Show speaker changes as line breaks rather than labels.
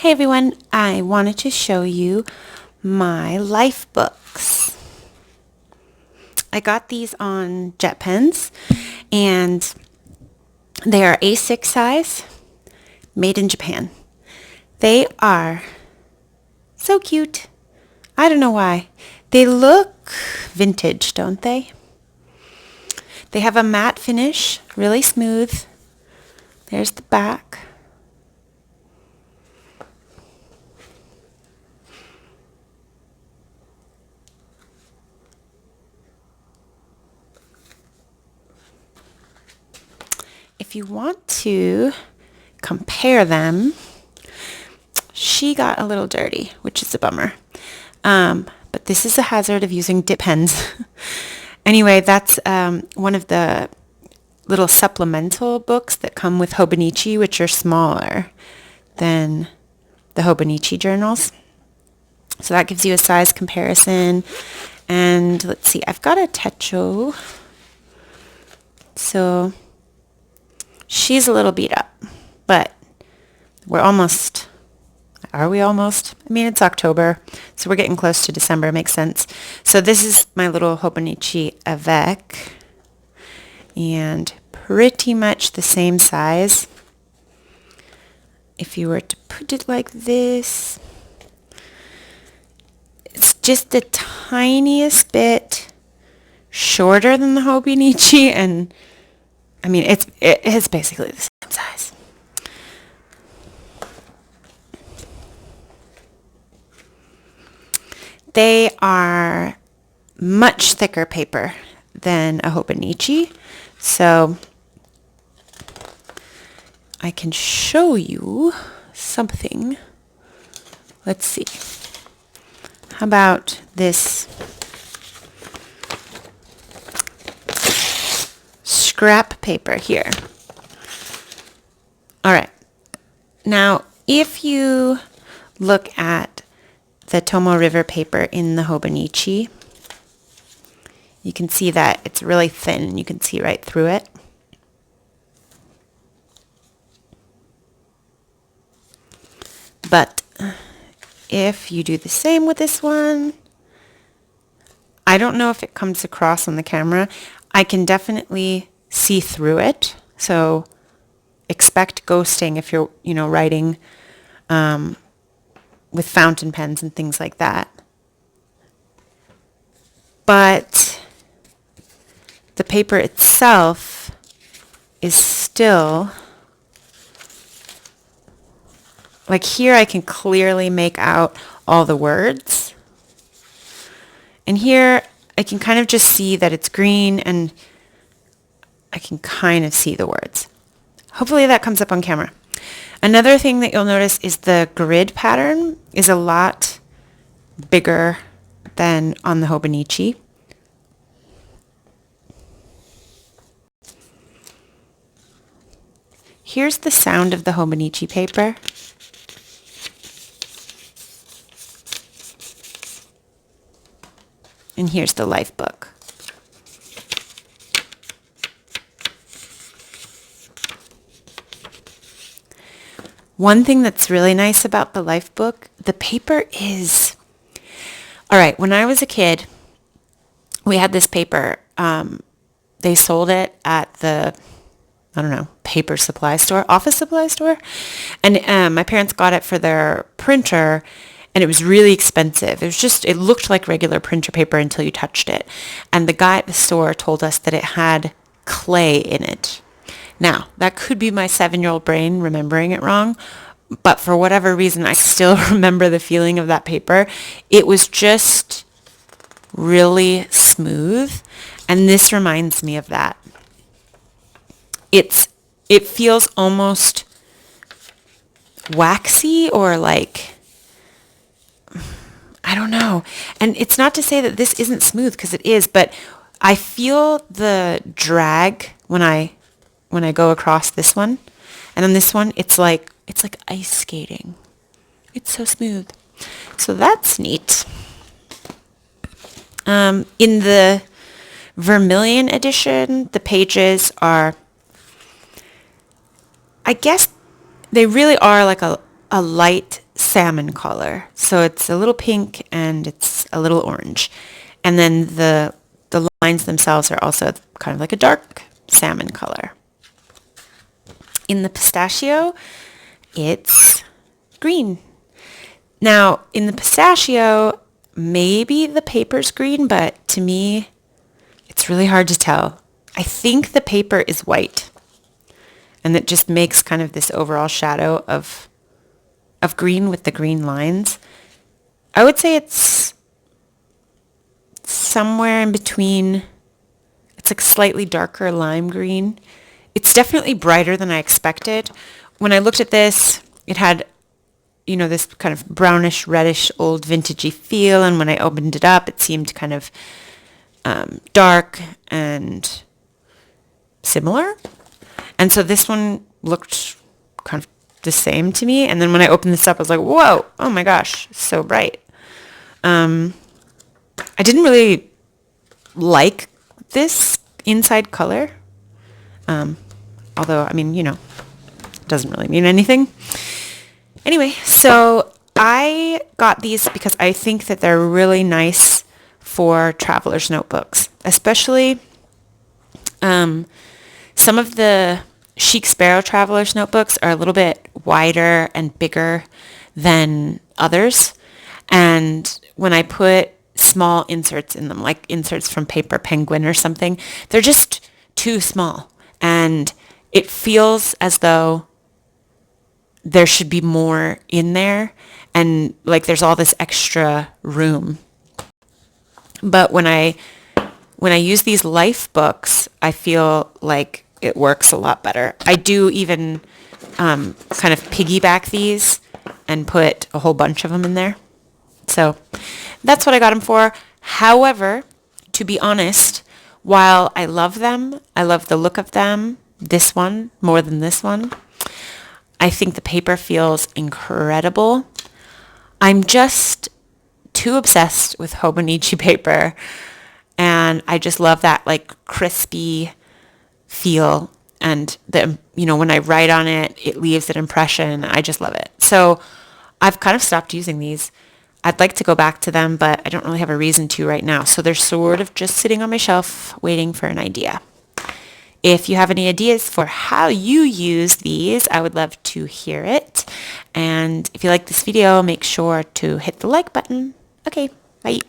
Hey everyone, I wanted to show you my life books. I got these on jet pens and they are A6 size, made in Japan. They are so cute. I don't know why. They look vintage, don't they? They have a matte finish, really smooth. There's the back. If you want to compare them, she got a little dirty, which is a bummer. But this is a hazard of using dip pens. Anyway, that's one of the little supplemental books that come with Hobonichi, which are smaller than the Hobonichi journals. So that gives you a size comparison. And let's see, I've got a techo. So she's a little beat up, but are we almost? I mean, it's October, so we're getting close to December, makes sense. So this is my little Hobonichi avec, and pretty much the same size. If you were to put it like this, it's just the tiniest bit shorter than the Hobonichi, and I mean, it is basically the same size. They are much thicker paper than a Hobonichi, so I can show you something. Let's see. How about this scrap paper here? All right. Now, if you look at the Tomo River paper in the Hobonichi, you can see that it's really thin and you can see right through it. But if you do the same with this one, I don't know if it comes across on the camera. I can definitely see through it. So expect ghosting if you're, writing with fountain pens and things like that. But the paper itself is still, like here I can clearly make out all the words. And here I can kind of just see that it's green and I can kind of see the words. Hopefully that comes up on camera. Another thing that you'll notice is the grid pattern is a lot bigger than on the Hobonichi. Here's the sound of the Hobonichi paper. And here's the life book. One thing that's really nice about the life book, the paper is, all right, when I was a kid, we had this paper. They sold it at the, paper supply store, office supply store. And my parents got it for their printer, and it was really expensive. It looked like regular printer paper until you touched it. And the guy at the store told us that it had clay in it. Now, that could be my 7-year-old brain remembering it wrong, but for whatever reason, I still remember the feeling of that paper. It was just really smooth, and this reminds me of that. It feels almost waxy or like, I don't know. And it's not to say that this isn't smooth, because it is, but I feel the drag when I go across this one, and on this one, it's like ice skating. It's so smooth. So that's neat. In the Vermilion edition, the pages are, I guess they really are like a light salmon color. So it's a little pink and it's a little orange. And then the lines themselves are also kind of like a dark salmon color. In the pistachio, it's green. Now, in the pistachio, maybe the paper's green, but to me, it's really hard to tell. I think the paper is white, and it just makes kind of this overall shadow of green with the green lines. I would say it's somewhere in between. It's like slightly darker lime green. It's definitely brighter than I expected. When I looked at this, it had, this kind of brownish, reddish, old vintagey feel. And when I opened it up, it seemed kind of dark and similar. And so this one looked kind of the same to me. And then when I opened this up, I was like, whoa, oh my gosh, so bright. I didn't really like this inside color. Although, it doesn't really mean anything. Anyway, so I got these because I think that they're really nice for traveler's notebooks, especially some of the Chic Sparrow traveler's notebooks are a little bit wider and bigger than others. And when I put small inserts in them, like inserts from Paper Penguin or something, they're just too small. And it feels as though there should be more in there and like there's all this extra room. But when I use these life books, I feel like it works a lot better. I do even kind of piggyback these and put a whole bunch of them in there. So that's what I got them for. However, to be honest, while I love them, I love the look of them, this one more than this one, I think the paper feels incredible. I'm just too obsessed with Hobonichi paper, and I just love that like crispy feel, and when I write on it, it leaves an impression. I just love it. So I've kind of stopped using these. I'd like to go back to them, but I don't really have a reason to right now. So they're sort of just sitting on my shelf waiting for an idea. If you have any ideas for how you use these, I would love to hear it. And if you like this video, make sure to hit the like button. Okay, bye.